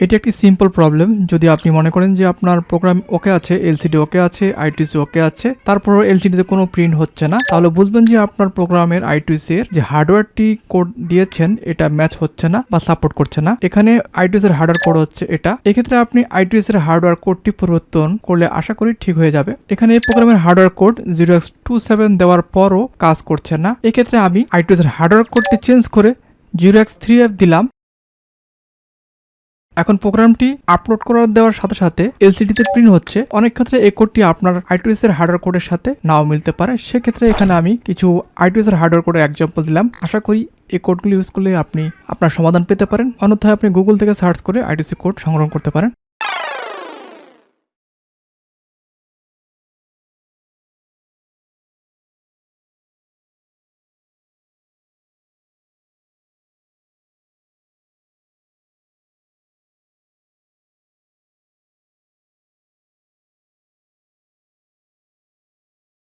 এটি একটি simple problem. যদি আপনি মনে করেন যে আপনার প্রোগ্রাম ওকে আছে, এলসিডি ওকে আছে, I2C ওকে আছে, তারপরও এলসিডিতে কোনো প্রিন্ট হচ্ছে না, তাহলে বুঝবেন যে আপনার প্রোগ্রামের I2C এর যে হার্ডওয়্যারটি কোড দিয়েছেন এটা ম্যাচ হচ্ছে না বা সাপোর্ট করছে না। এখানে I2C এর হার্ডওয়্যার কোড হচ্ছে এটা। এক্ষেত্রে আপনি I2C এর হার্ডওয়্যার কোডটি পরিবর্তন করলে আশা করি ঠিক হয়ে যাবে। এখানে এই প্রোগ্রামের হার্ডওয়্যার কোড 0x27 দেওয়ার পরও কাজ করছে না। এক্ষেত্রে আমি I2C এর হার্ডওয়্যার কোডটি চেঞ্জ করে 0x3f দিলাম। এখন প্রোগ্রামটি আপলোড করার দেওয়ার সাথে সাথে এলসিডিতে প্রিন্ট হচ্ছে। অনেক ক্ষেত্রে এই কোডটি আপনার I2C এর হার্ডওয়্যার কোডের সাথে নাও মিলতে পারে। সেক্ষেত্রে এখানে আমি কিছু I2C এর হার্ডওয়্যার কোডের এক্সাম্পল দিলাম। আশা করি এই কোডগুলি ইউজ করলে আপনি আপনার সমাধান পেতে পারেন। অন্যথায় আপনি গুগল থেকে সার্চ করে I2C কোড সংগ্রহ করতে পারেন।